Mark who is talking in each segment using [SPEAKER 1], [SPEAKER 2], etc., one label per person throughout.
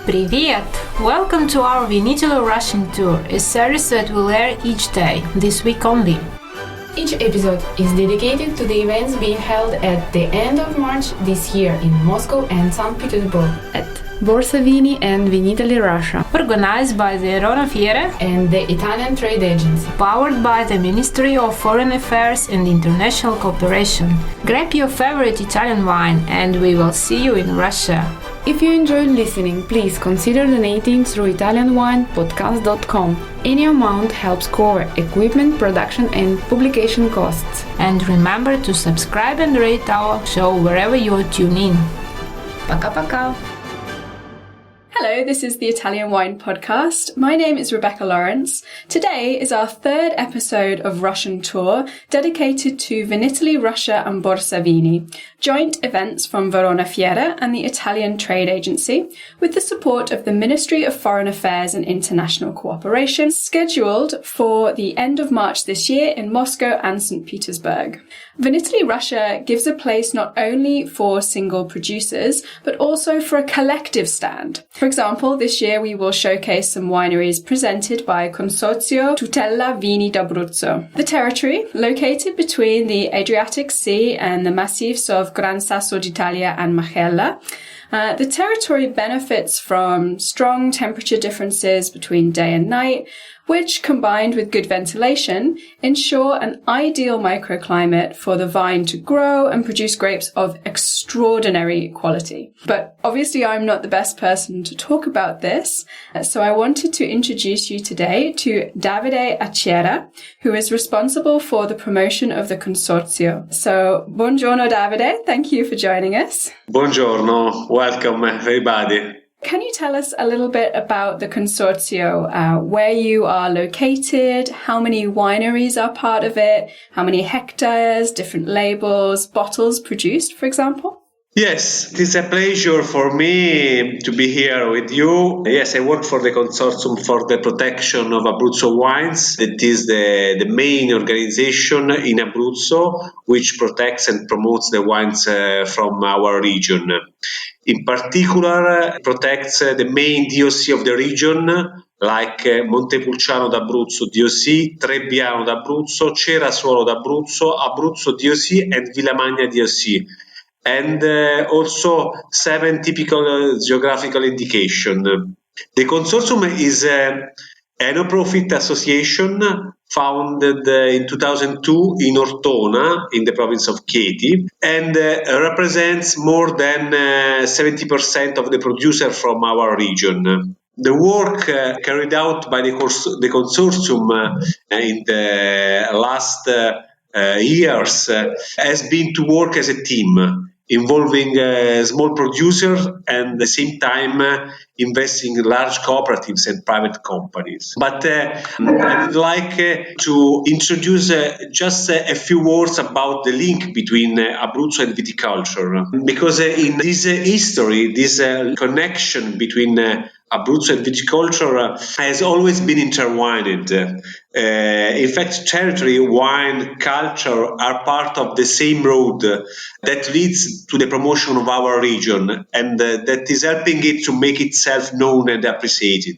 [SPEAKER 1] Привет! Welcome to our Vinitaly Russian tour, a series that will air each day, this week only.
[SPEAKER 2] Each episode is dedicated to the events being held at the end of March this year in Moscow and St. Petersburg at Borsa Vini-Vinitaly Russia,
[SPEAKER 1] Organized by the Verona Fiere
[SPEAKER 2] and the Italian Trade Agency,
[SPEAKER 1] powered by the Ministry of Foreign Affairs and International Cooperation. Grab your favorite Italian wine and we will see you in Russia.
[SPEAKER 2] If you enjoyed listening, please consider donating through ItalianWinePodcast.com. Any amount helps cover equipment, production and publication costs.
[SPEAKER 1] And remember to subscribe and rate our show wherever you tune in. Пока-пока!
[SPEAKER 3] Hello, this is the Italian Wine Podcast. My name is Rebecca Lawrence. Today is our third episode of Russian Tour dedicated to Vinitaly Russia and Borsa Vini, joint events from Verona Fiere and the Italian Trade Agency, with the support of the Ministry of Foreign Affairs and International Cooperation, scheduled for the end of March this year in Moscow and St. Petersburg. Vinitaly Russia gives a place not only for single producers, but also for a collective stand. For example, this year we will showcase some wineries presented by Consorzio Tutela Vini d'Abruzzo. The territory, located between the Adriatic Sea and the massifs of Gran Sasso d'Italia and Majella, the territory benefits from strong temperature differences between day and night, which, combined with good ventilation, ensure an ideal microclimate for the vine to grow and produce grapes of extraordinary quality. But obviously I'm not the best person to talk about this, so I wanted to introduce you today to Davide Acerra, who is responsible for the promotion of the Consorzio. So, buongiorno Davide, thank you for joining us.
[SPEAKER 4] Buongiorno, welcome everybody.
[SPEAKER 3] Can you tell us a little bit about the Consorzio, where you are located, how many wineries are part of it, how many hectares, different labels, bottles produced, for example?
[SPEAKER 4] Yes, it is a pleasure for me to be here with you. Yes, I work for the Consortium for the Protection of Abruzzo Wines. That is the main organization in Abruzzo which protects and promotes the wines from our region. In particular, protects the main DOC of the region, like Montepulciano d'Abruzzo DOC, Trebbiano d'Abruzzo, Cerasuolo d'Abruzzo, Abruzzo DOC and Villamagna DOC. And also 7 typical geographical indications. The consortium is a no-profit association founded in 2002 in Ortona, in the province of Chieti, and represents more than 70% of the producers from our region. The work carried out by the consortium in the last years has been to work as a team, involving small producers and at the same time investing in large cooperatives and private companies. But I would like to introduce just a few words about the link between Abruzzo and viticulture, because in this history, this connection between Abruzzo and viticulture has always been intertwined. In fact, territory, wine, culture are part of the same road that leads to the promotion of our region and that is helping it to make itself known and appreciated.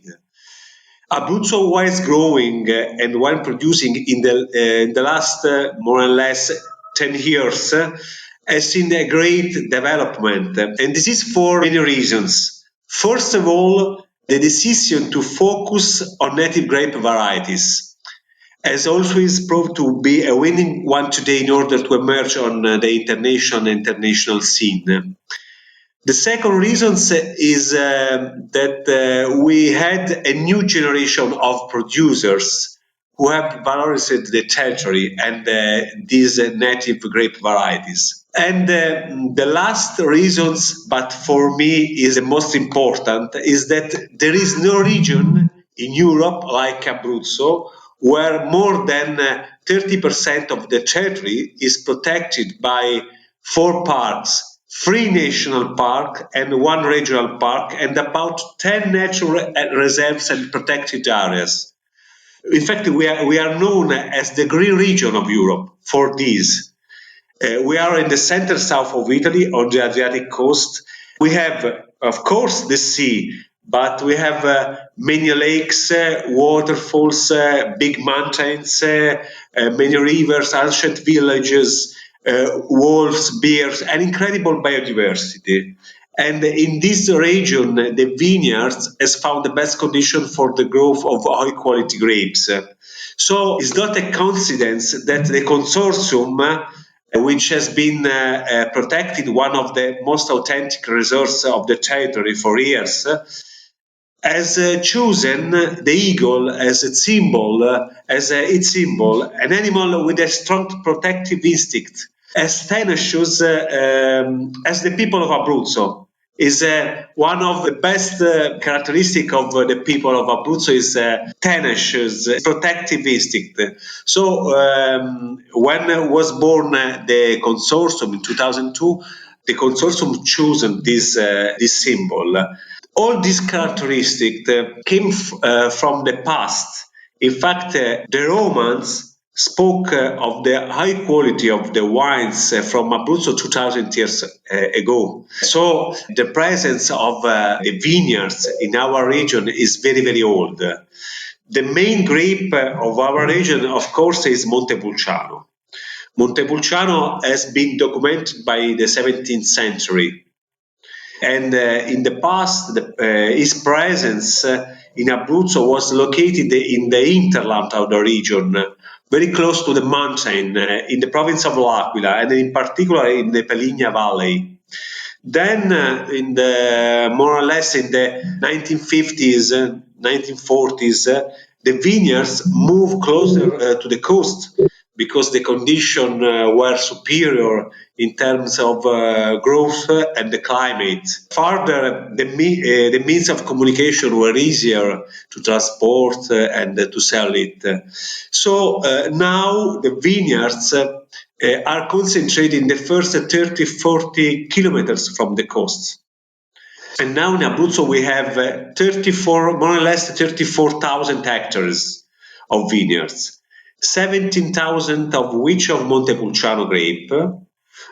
[SPEAKER 4] Abruzzo wine growing and wine producing in the last more or less 10 years has seen a great development, and this is for many reasons. First of all, the decision to focus on native grape varieties has always proved to be a winning one today in order to emerge on the international scene. The second reason is that we had a new generation of producers who have valorized the territory and these native grape varieties. And the last reasons, but for me is the most important, is that there is no region in Europe like Abruzzo where more than 30% of the territory is protected by 4 parks, 3 national parks and 1 regional park, and about 10 natural reserves and protected areas. In fact, we are known as the green region of Europe for this. We are in the center south of Italy on the Adriatic coast. We have, of course, the sea, but we have many lakes, waterfalls, big mountains, many rivers, ancient villages, wolves, bears, and incredible biodiversity. And in this region, the vineyards has found the best condition for the growth of high quality grapes. So it's not a coincidence that the consortium, which has been protected one of the most authentic resources of the territory for years, has chosen the eagle as its symbol, an animal with a strong protective instinct, as tenacious as the people of Abruzzo. Is one of the best characteristic of the people of Abruzzo is tenacious, protective instinct. So when was born the consortium in 2002, the consortium chosen this symbol. All these characteristics came from the past. In fact, the Romans spoke of the high quality of the wines from Abruzzo 2000 years ago. So the presence of the vineyards in our region is very, very old. The main grape of our region, of course, is Montepulciano. Montepulciano has been documented by the 17th century. And in the past, his presence in Abruzzo was located in the hinterland of the region, very close to the mountain, in the province of L'Aquila, and in particular in the Peligna Valley. Then, more or less in the 1950s, 1940s, the vineyards moved closer to the coast because the conditions were superior in terms of growth and the climate. Further, the means of communication were easier to transport and to sell it. So now the vineyards are concentrated in the first 30-40 kilometers from the coast. And now in Abruzzo we have more or less 34,000 hectares of vineyards, 17,000 of which of Montepulciano grape,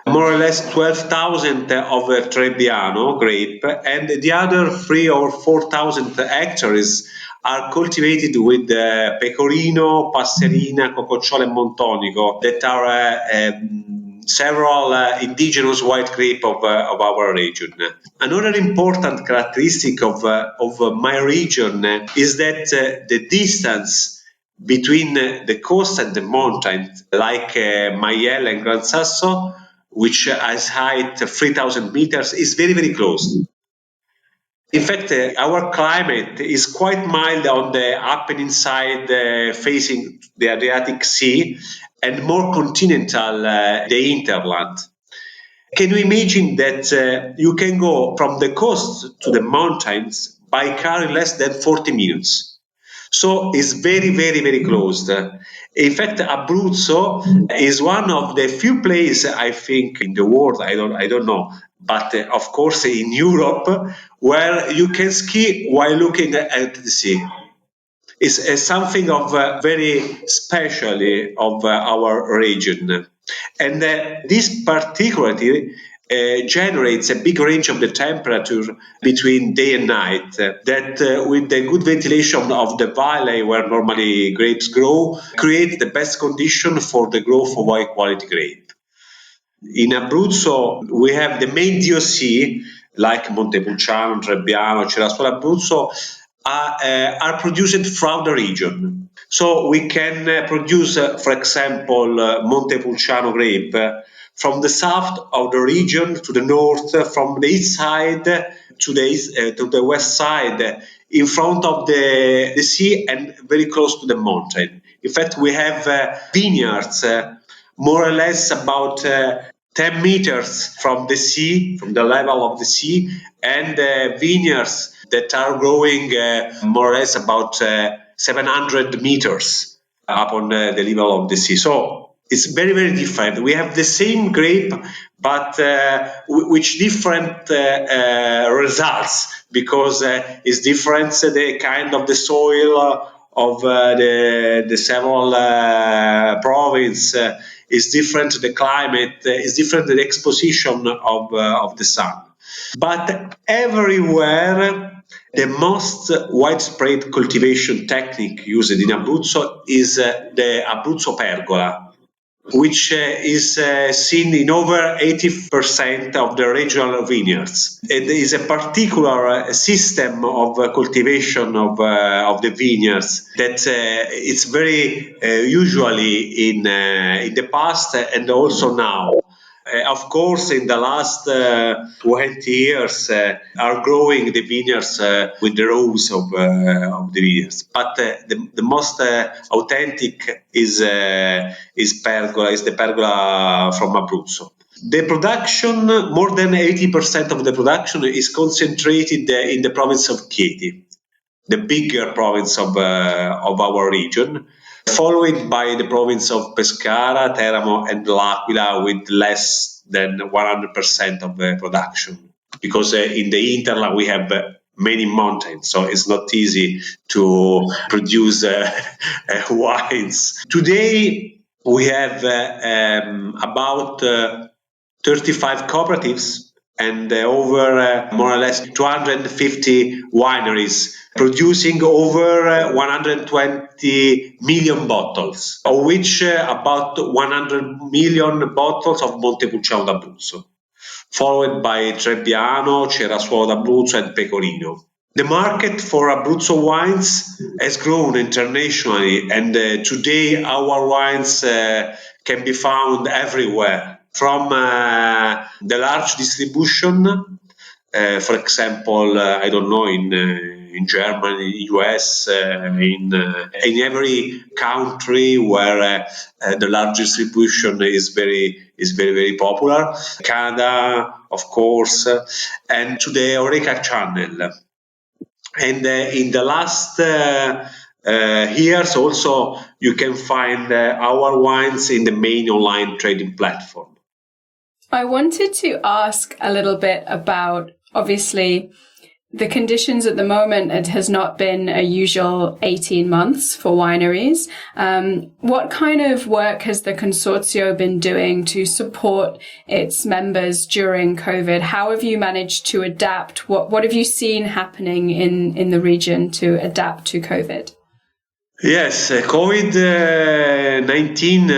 [SPEAKER 4] more or less 12,000 of Trebbiano grape, and the other 3,000 or 4,000 hectares are cultivated with Pecorino, Passerina, Cococciolo, and Montonico, that are several indigenous white grape of our region. Another important characteristic of my region is that the distance between the coast and the mountains, like Maiella and Gran Sasso, which has height 3,000 meters, is very, very close. In fact, our climate is quite mild on the Apennine side facing the Adriatic Sea, and more continental the hinterland. Can you imagine that you can go from the coast to the mountains by car in less than 40 minutes? So it's very, very, very close. In fact, Abruzzo is one of the few places, I think, in the world, I don't know, but of course in Europe, where you can ski while looking at the sea. It's something of very specially of our region. And this particularly generates a big range of the temperature between day and night, that with the good ventilation of the valley where normally grapes grow, create the best condition for the growth of high quality grape. In Abruzzo, we have the main DOC, like Montepulciano, Trebbiano, Cerasuolo, Abruzzo, are produced throughout the region. So we can produce, for example, Montepulciano grape from the south of the region to the north, from the east side to the west side, in front of the sea and very close to the mountain. In fact, we have vineyards more or less about 10 meters from the sea, from the level of the sea, and vineyards that are growing more or less about 700 meters upon the level of the sea. So it's very, very different. We have the same grape, but with different results, because it's different the kind of the soil of the several province. Is different the climate, is different the exposition of the sun. But everywhere The most widespread cultivation technique used in Abruzzo is the Abruzzo pergola, which is seen in over 80% of the regional vineyards. It is a particular system of cultivation of the vineyards that it's very usually in the past and also now. Of course, in the last 20 years, are growing the vineyards with the rows of the vineyards. But the most authentic is pergola, is the pergola from Abruzzo. The production, more than 80% of the production, is concentrated in the province of Chieti, the bigger province of our region, followed by the province of Pescara, Teramo, and L'Aquila with less than 100% of the production. Because in the hinterland we have many mountains, so it's not easy to produce wines. Today we have about 35 cooperatives and over more or less 250 wineries producing over 120 million bottles, of which about 100 million bottles of Montepulciano d'Abruzzo, followed by Trebbiano, Cerasuolo d'Abruzzo and Pecorino. The market for Abruzzo wines has grown internationally, and today our wines can be found everywhere, from the large distribution, for example, I don't know, in Germany, US, in every country where the large distribution is very popular. Canada, of course, and to the HoReCa channel. And in the last years also you can find our wines in the main online trading platform.
[SPEAKER 3] I wanted to ask a little bit about, obviously, the conditions at the moment. It has not been a usual 18 months for wineries. What kind of work has the Consorzio been doing to support its members during COVID? How have you managed to adapt? What have you seen happening in the region to adapt to COVID?
[SPEAKER 4] Yes, COVID-19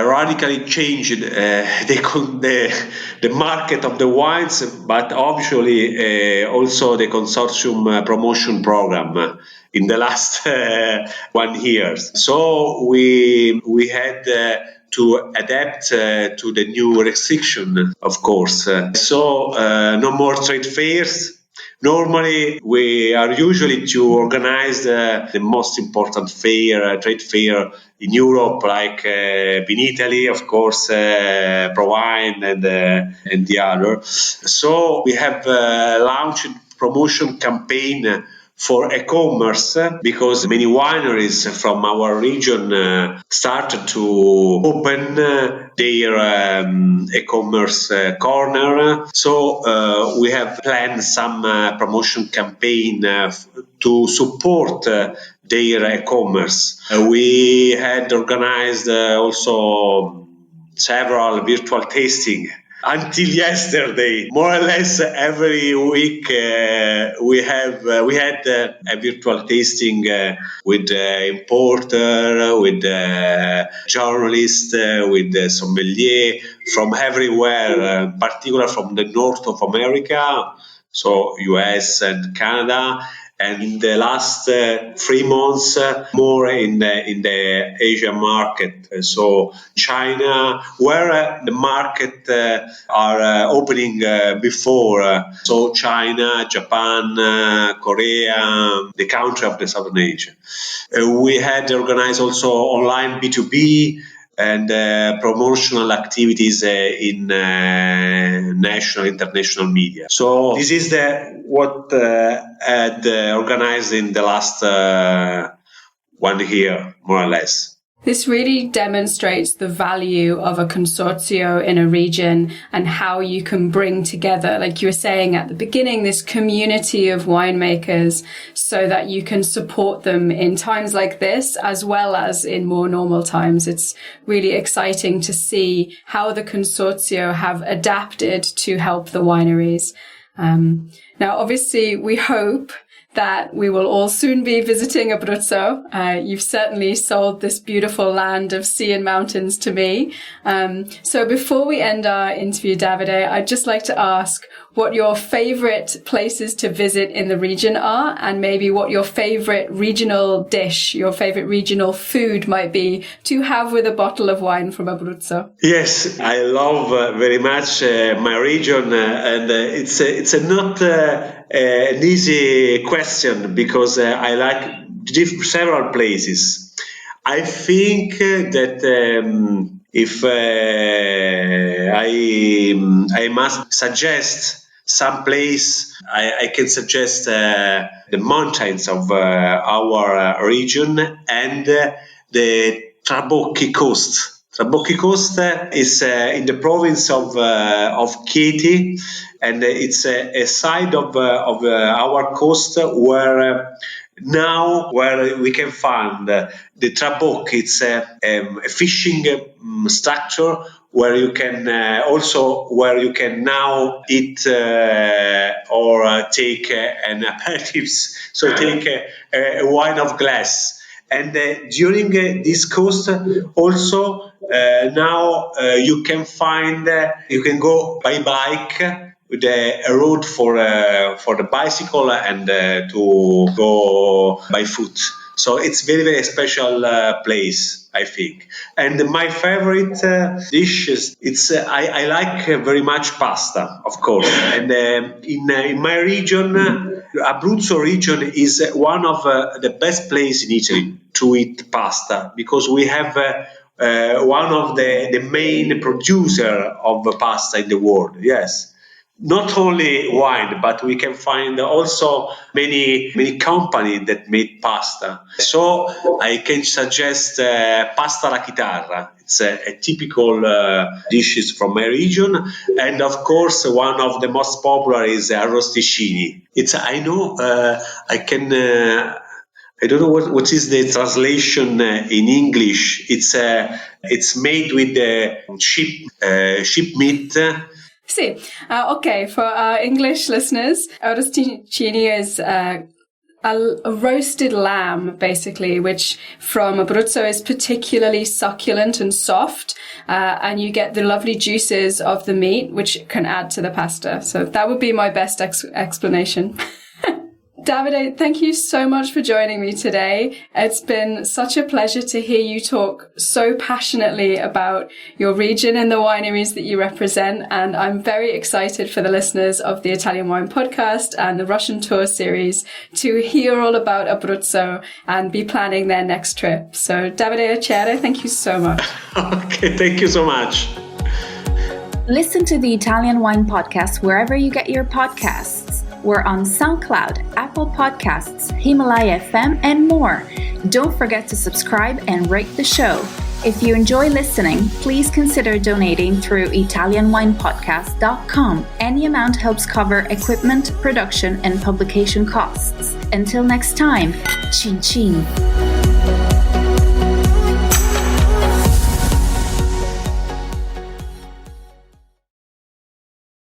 [SPEAKER 4] radically changed the market of the wines, but obviously also the consortium promotion program in the last 1 year. So we had to adapt to the new restriction, of course. So no more trade fairs. Normally, we are usually to organize the most important trade fair in Europe, like Vinitaly, of course, ProWine, and the other. So we have launched promotion campaign for e-commerce, because many wineries from our region started to open their e-commerce corner. So we have planned some promotion campaign to support their e-commerce. We had organized also several virtual tasting. Until yesterday, more or less every week, we had a virtual tasting with importer, with journalist, with sommelier from everywhere, particularly from the north of America, so US and Canada. And in the last 3 months, more in the Asian market, so China, where the market are opening before, so China, Japan, Korea, the country of the Southern Asia. We had organized also online B2B and promotional activities in national, international media. So this is what had organized in the last 1 year, more or less.
[SPEAKER 3] This really demonstrates the value of a consorzio in a region and how you can bring together, like you were saying at the beginning, this community of winemakers so that you can support them in times like this as well as in more normal times. It's really exciting to see how the consorzio have adapted to help the wineries. Now, obviously, we hope that we will all soon be visiting Abruzzo. You've certainly sold this beautiful land of sea and mountains to me. So before we end our interview, Davide, I'd just like to ask what your favorite places to visit in the region are, and maybe what your favorite regional dish, your favorite regional food might be to have with a bottle of wine from Abruzzo.
[SPEAKER 4] Yes, I love very much my region, and it's not an easy question because I like several places. I think that if I must suggest some place, I can suggest the mountains of our region and the Trabocchi coast. Trabocchi coast is in the province of Chieti, and it's a side of our coast where we can find the Trabocchi. It's a fishing structure where you can now eat or take an aperitifs, so take a wine of glass. And during this coast also now you can go by bike with a road for the bicycle and to go by foot. So it's very, very special place, I think. And my favorite dishes, I like very much pasta, of course. And in my region, Abruzzo region is one of the best places in Italy to eat pasta, because we have one of the main producer of pasta in the world. Yes. Not only wine, but we can find also many companies that make pasta. So I can suggest pasta alla chitarra. It's a typical dishes from my region, and of course one of the most popular is arrosticini. I don't know what is the translation in English. It's made with sheep meat.
[SPEAKER 3] See, okay, for our English listeners, arrosticini is a roasted lamb, basically, which from Abruzzo is particularly succulent and soft, and you get the lovely juices of the meat, which can add to the pasta. So that would be my best explanation. Davide, thank you so much for joining me today. It's been such a pleasure to hear you talk so passionately about your region and the wineries that you represent. And I'm very excited for the listeners of the Italian Wine Podcast and the Russian Tour series to hear all about Abruzzo and be planning their next trip. So Davide Acerra, thank you so much.
[SPEAKER 4] Okay, thank you so much.
[SPEAKER 5] Listen to the Italian Wine Podcast wherever you get your podcasts. We're on SoundCloud, Apple Podcasts, Himalaya FM, and more. Don't forget to subscribe and rate the show. If you enjoy listening, please consider donating through ItalianWinePodcast.com. Any amount helps cover equipment, production, and publication costs. Until next time, cin cin.